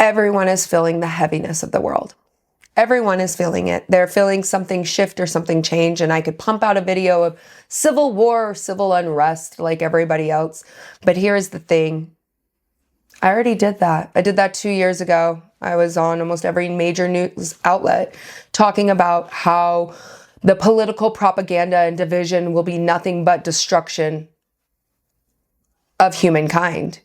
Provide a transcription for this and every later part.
everyone is feeling the heaviness of the world. Everyone is feeling it. They're feeling something shift or something change. And I could pump out a video of civil war or civil unrest like everybody else. But here's the thing. I already did that. I did that 2 years ago. I was on almost every major news outlet talking about how the political propaganda and division will be nothing but destruction of humankind.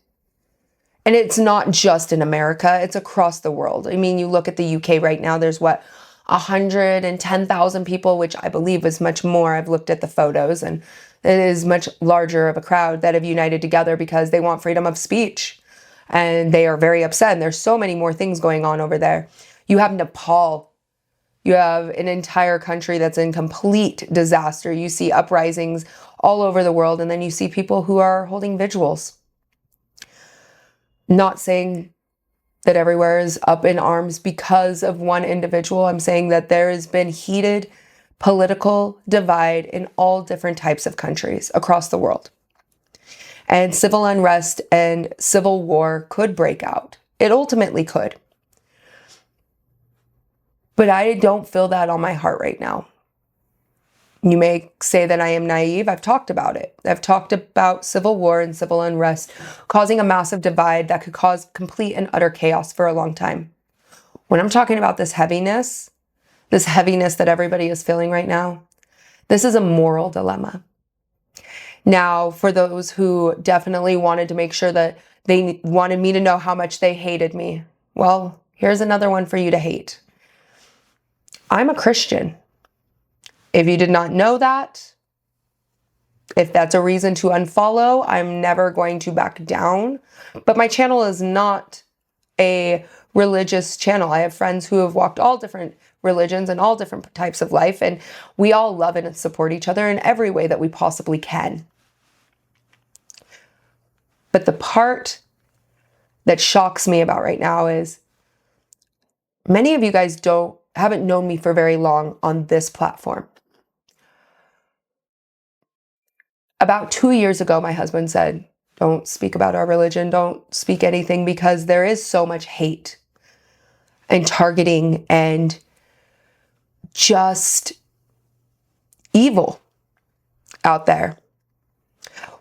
And it's not just in America, it's across the world. I mean, you look at the UK right now, there's 110,000 people, which I believe is much more. I've looked at the photos, and it is much larger of a crowd that have united together because they want freedom of speech. And they are very upset. And there's so many more things going on over there. You have Nepal. You have an entire country that's in complete disaster. You see uprisings all over the world. And then you see people who are holding vigils. Not saying that everywhere is up in arms because of one individual. I'm saying that there has been heated political divide in all different types of countries across the world. And civil unrest and civil war could break out. It ultimately could. But I don't feel that on my heart right now. You may say that I am naive. I've talked about it. I've talked about civil war and civil unrest causing a massive divide that could cause complete and utter chaos for a long time. When I'm talking about this heaviness that everybody is feeling right now, this is a moral dilemma. Now, for those who definitely wanted to make sure that they wanted me to know how much they hated me, well, here's another one for you to hate. I'm a Christian. If you did not know that, if that's a reason to unfollow, I'm never going to back down. But my channel is not a religious channel. I have friends who have walked all different religions and all different types of life, and we all love and support each other in every way that we possibly can. But the part that shocks me about right now is many of you guys haven't known me for very long on this platform. About 2 years ago, my husband said, don't speak about our religion, don't speak anything, because there is so much hate and targeting and just evil out there.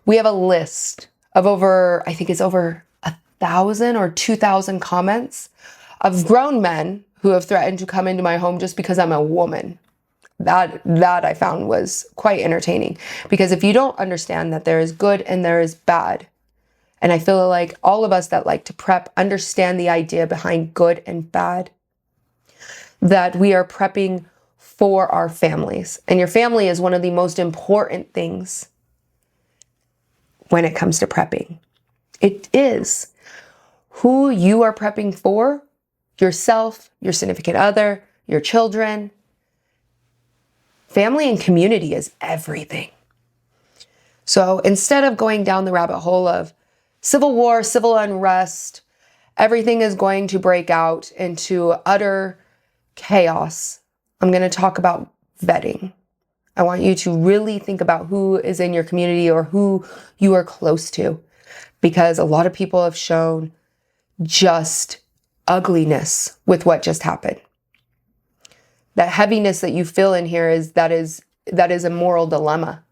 We have a list of I think it's over 1,000 or 2,000 comments of grown men who have threatened to come into my home just because I'm a woman. That I found was quite entertaining, because if you don't understand that there is good and there is bad, and I feel like all of us that like to prep understand the idea behind good and bad, that we are prepping for our families. And your family is one of the most important things when it comes to prepping. It is who you are prepping for, yourself, your significant other, your children. Family and community is everything. So instead of going down the rabbit hole of civil war, civil unrest, everything is going to break out into utter chaos, I'm going to talk about vetting. I want you to really think about who is in your community or who you are close to, because a lot of people have shown just ugliness with what just happened. That heaviness that you feel in here is a moral dilemma.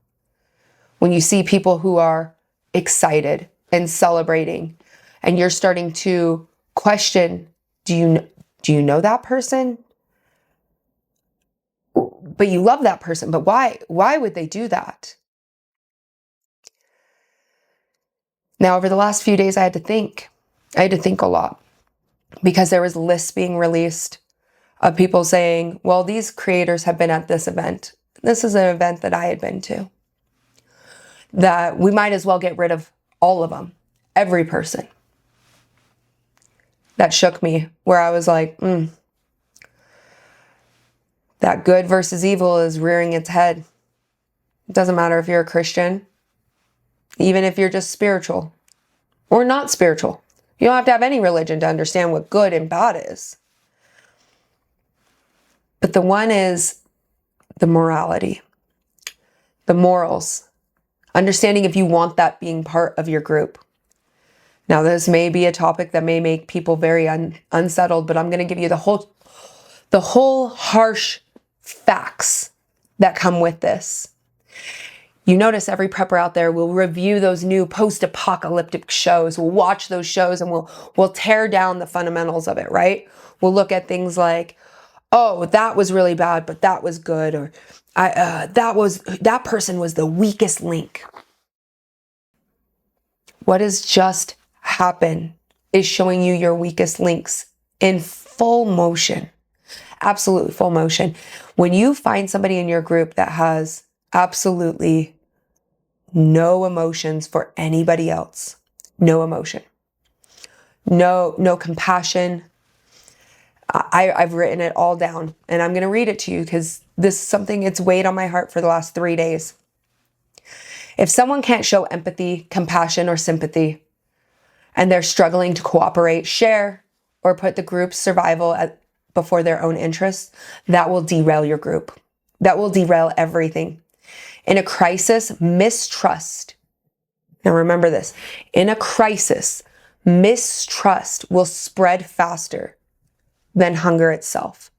When you see people who are excited and celebrating, and you're starting to question, do you know that person? But you love that person, but why would they do that? Now, over the last few days, I had to think a lot, because there was lists being released of people saying, well, these creators have been at this event. This is an event that I had been to. That we might as well get rid of all of them, every person. That shook me, where I was like, that good versus evil is rearing its head. It doesn't matter if you're a Christian, even if you're just spiritual or not spiritual. You don't have to have any religion to understand what good and bad is. But the one is the morality, the morals, understanding if you want that being part of your group. Now, this may be a topic that may make people very unsettled, but I'm going to give you the whole harsh facts that come with this. You notice every prepper out there will review those new post-apocalyptic shows. We'll watch those shows and we'll tear down the fundamentals of it, right? We'll look at things like, oh, that was really bad, but that was good, or that person was the weakest link. What has just happened is showing you your weakest links in full motion. Absolutely full motion. When you find somebody in your group that has absolutely no emotions for anybody else, no emotion, no compassion, I've written it all down and I'm going to read it to you because this is something it's weighed on my heart for the last 3 days. If someone can't show empathy, compassion, or sympathy, and they're struggling to cooperate, share, or put the group's survival before their own interests, that will derail your group. That will derail everything. In a crisis, mistrust. Now remember this. In a crisis, mistrust will spread faster than hunger itself.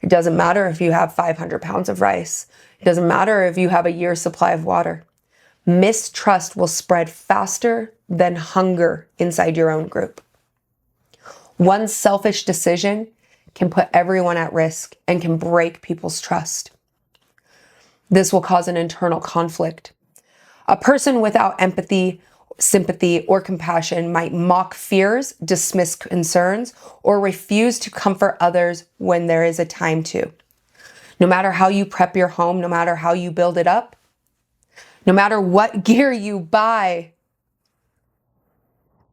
It doesn't matter if you have 500 pounds of rice. It doesn't matter if you have a year's supply of water. Mistrust will spread faster than hunger inside your own group. One selfish decision can put everyone at risk and can break people's trust. This will cause an internal conflict. A person without empathy, sympathy, or compassion might mock fears, dismiss concerns, or refuse to comfort others when there is a time to. No matter how you prep your home, no matter how you build it up, no matter what gear you buy,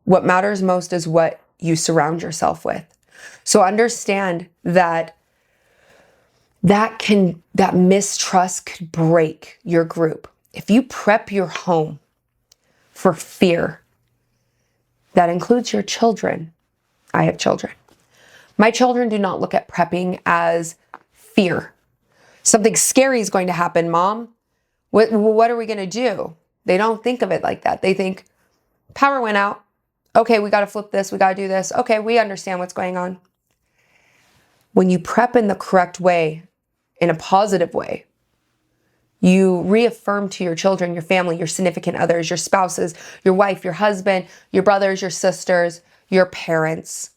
what matters most is what you surround yourself with. So understand that mistrust could break your group. If you prep your home for fear, that includes your children. I have children. My children do not look at prepping as fear. Something scary is going to happen, Mom. What are we going to do? They don't think of it like that. They think, power went out. Okay, we got to flip this. We got to do this. Okay, we understand what's going on. When you prep in the correct way, in a positive way, you reaffirm to your children, your family, your significant others, your spouses, your wife, your husband, your brothers, your sisters, your parents.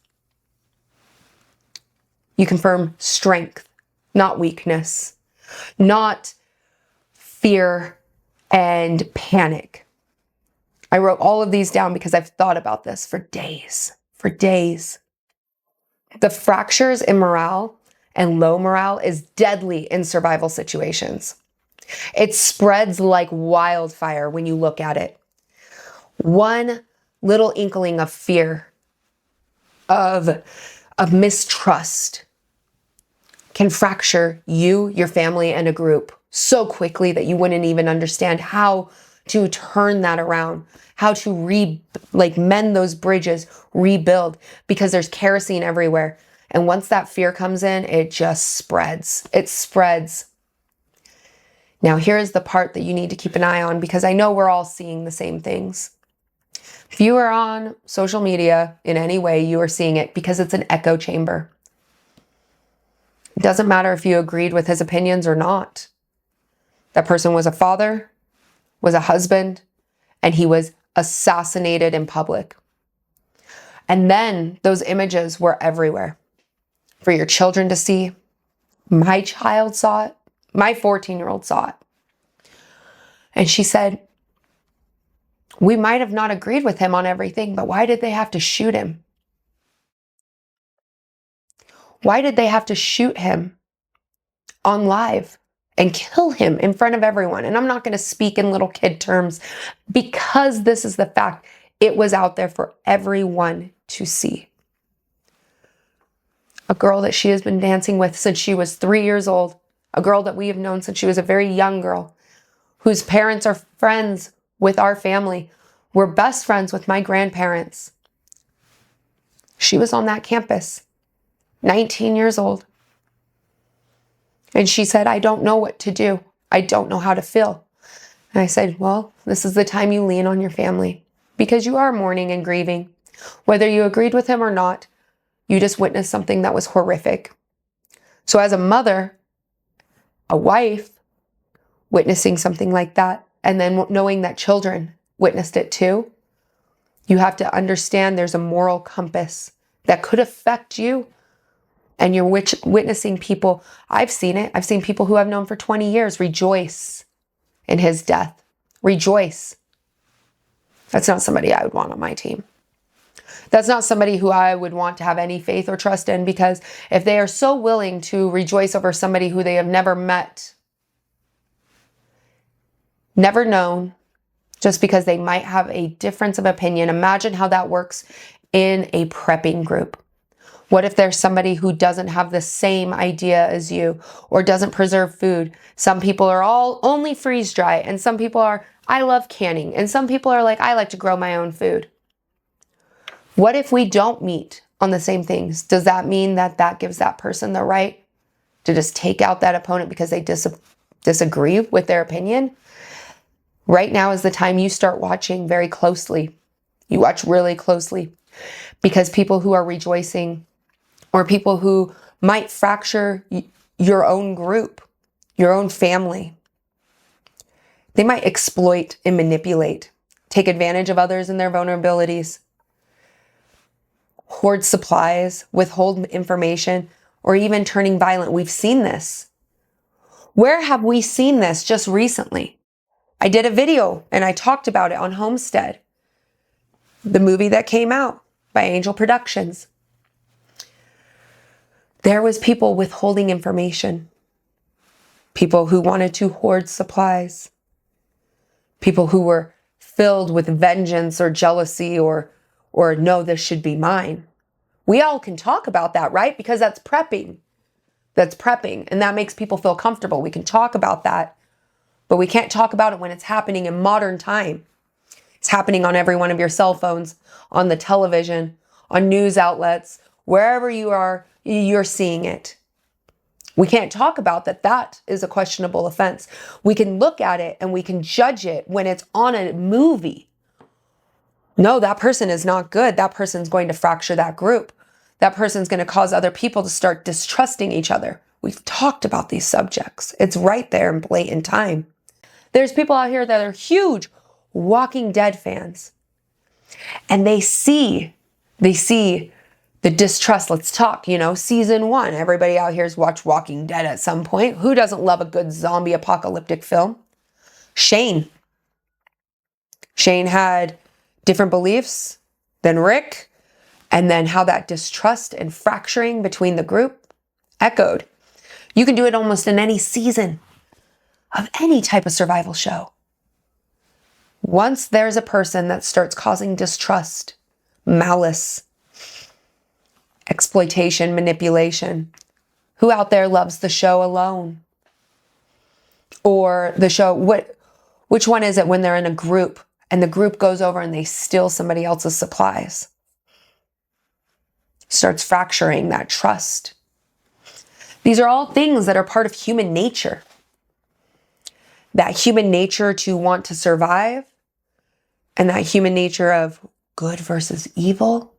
You confirm strength, not weakness, not fear and panic. I wrote all of these down because I've thought about this for days. The fractures in morale and low morale is deadly in survival situations. It spreads like wildfire when you look at it. One little inkling of fear, of mistrust, can fracture you, your family, and a group so quickly that you wouldn't even understand how to turn that around, how to mend those bridges, rebuild, because there's kerosene everywhere. And once that fear comes in, it just spreads. It spreads. Now, here's the part that you need to keep an eye on, because I know we're all seeing the same things. If you are on social media in any way, you are seeing it because it's an echo chamber. It doesn't matter if you agreed with his opinions or not. That person was a father, was a husband, and he was assassinated in public. And then those images were everywhere for your children to see. My child saw it. My 14-year-old saw it. And she said, we might have not agreed with him on everything, but why did they have to shoot him? Why did they have to shoot him on live and kill him in front of everyone? And I'm not going to speak in little kid terms because this is the fact. It was out there for everyone to see. A girl that she has been dancing with since she was 3 years old, a girl that we have known since she was a very young girl, whose parents are friends with our family, were best friends with my grandparents. She was on that campus, 19 years old. And she said, I don't know what to do. I don't know how to feel. And I said, well, this is the time you lean on your family because you are mourning and grieving. Whether you agreed with him or not, you just witnessed something that was horrific. So as a mother, a wife, witnessing something like that, and then knowing that children witnessed it too, you have to understand there's a moral compass that could affect you. And you're witnessing people. I've seen it. I've seen people who I've known for 20 years rejoice in his death. Rejoice. That's not somebody I would want on my team. That's not somebody who I would want to have any faith or trust in, because if they are so willing to rejoice over somebody who they have never met, never known, just because they might have a difference of opinion, imagine how that works in a prepping group. What if there's somebody who doesn't have the same idea as you or doesn't preserve food? Some people are all only freeze dry, and some people are, I love canning, and some people are like, I like to grow my own food. What if we don't meet on the same things? Does that mean that that gives that person the right to just take out that opponent because they disagree with their opinion? Right now is the time you start watching very closely. You watch really closely, because people who are rejoicing, or people who might fracture your own group, your own family, they might exploit and manipulate, take advantage of others and their vulnerabilities, hoard supplies, withhold information, or even turning violent. We've seen this. Where have we seen this just recently? I did a video and I talked about it on Homestead, the movie that came out by Angel Productions. There was people withholding information, people who wanted to hoard supplies, people who were filled with vengeance or jealousy or no, this should be mine. We all can talk about that, right? Because that's prepping. That's prepping. And that makes people feel comfortable. We can talk about that, but we can't talk about it when it's happening in modern time. It's happening on every one of your cell phones, on the television, on news outlets, wherever you are, you're seeing it. We can't talk about that. That is a questionable offense. We can look at it and we can judge it when it's on a movie. No, that person is not good. That person's going to fracture that group. That person's going to cause other people to start distrusting each other. We've talked about these subjects. It's right there in blatant time. There's people out here that are huge Walking Dead fans. And they see the distrust. Let's talk, season 1. Everybody out here has watched Walking Dead at some point. Who doesn't love a good zombie apocalyptic film? Shane had different beliefs than Rick, and then how that distrust and fracturing between the group echoed. You can do it almost in any season of any type of survival show. Once there's a person that starts causing distrust, malice, exploitation, manipulation, who out there loves the show alone? Or the show, which one is it when they're in a group and the group goes over and they steal somebody else's supplies? Starts fracturing that trust. These are all things that are part of human nature. That human nature to want to survive, and that human nature of good versus evil.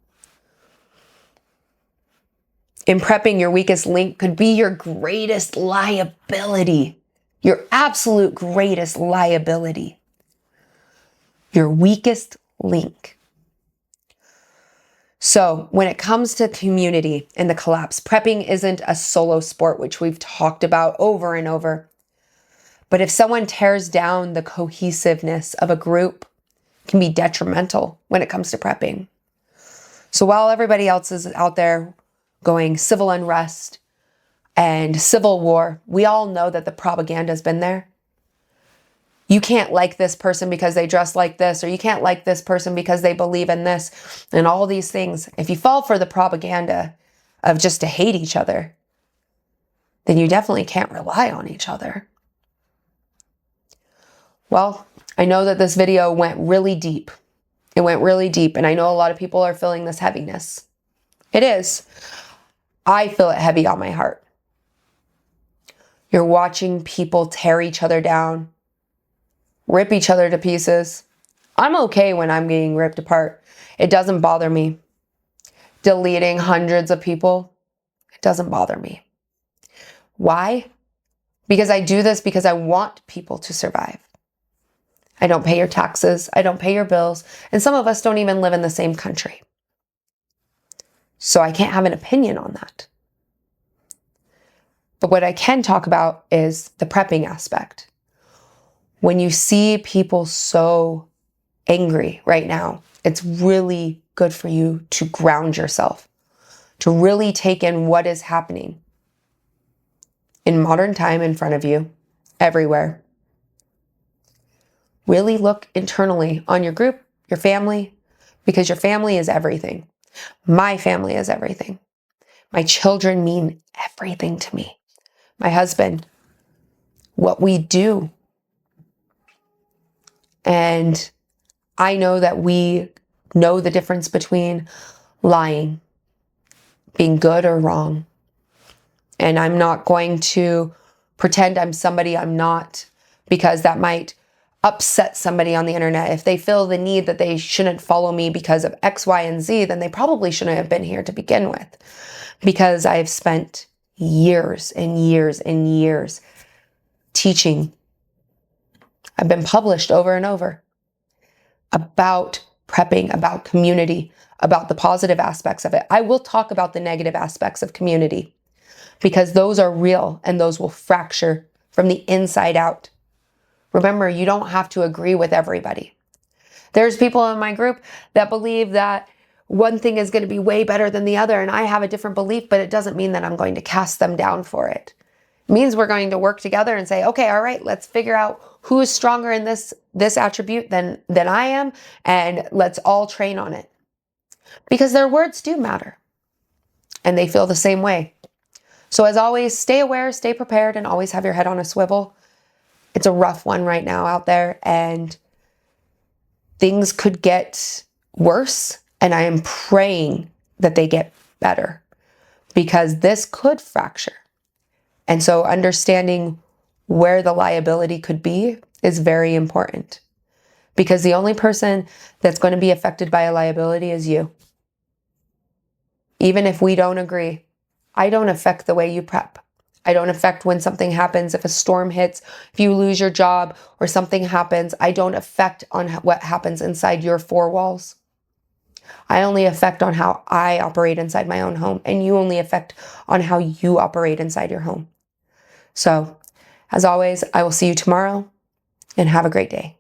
In prepping, your weakest link could be your greatest liability. Your absolute greatest liability. Your weakest link. So when it comes to community and the collapse, prepping isn't a solo sport, which we've talked about over and over. But if someone tears down the cohesiveness of a group, it can be detrimental when it comes to prepping. So while everybody else is out there going civil unrest and civil war, we all know that the propaganda has been there. You can't like this person because they dress like this, or you can't like this person because they believe in this, and all these things. If you fall for the propaganda of just to hate each other, then you definitely can't rely on each other. Well, I know that this video went really deep. It went really deep, and I know a lot of people are feeling this heaviness. It is. I feel it heavy on my heart. You're watching people tear each other down, rip each other to pieces. I'm okay when I'm getting ripped apart. It doesn't bother me. Deleting hundreds of people, it doesn't bother me. Why? Because I do this because I want people to survive. I don't pay your taxes. I don't pay your bills. And some of us don't even live in the same country. So I can't have an opinion on that. But what I can talk about is the prepping aspect. When you see people so angry right now, it's really good for you to ground yourself, to really take in what is happening in modern time in front of you, everywhere. Really look internally on your group, your family, because your family is everything. My family is everything. My children mean everything to me. My husband, what we do. And I know that we know the difference between lying, being good or wrong. And I'm not going to pretend I'm somebody I'm not, because that might upset somebody on the internet. If they feel the need that they shouldn't follow me because of X, Y, and Z, then they probably shouldn't have been here to begin with. Because I've spent years and years and years teaching. I've been published over and over about prepping, about community, about the positive aspects of it. I will talk about the negative aspects of community because those are real and those will fracture from the inside out. Remember, you don't have to agree with everybody. There's people in my group that believe that one thing is going to be way better than the other, and I have a different belief, but it doesn't mean that I'm going to cast them down for it. It means we're going to work together and say, okay, all right, let's figure out who is stronger in this attribute than I am, and let's all train on it. Because their words do matter, and they feel the same way. So as always, stay aware, stay prepared, and always have your head on a swivel. It's a rough one right now out there, and things could get worse, and I am praying that they get better because this could fracture. And so understanding where the liability could be is very important because the only person that's going to be affected by a liability is you. Even if we don't agree, I don't affect the way you prep. I don't affect when something happens, if a storm hits, if you lose your job or something happens. I don't affect on what happens inside your four walls. I only affect on how I operate inside my own home, and you only affect on how you operate inside your home. So, as always, I will see you tomorrow, and have a great day.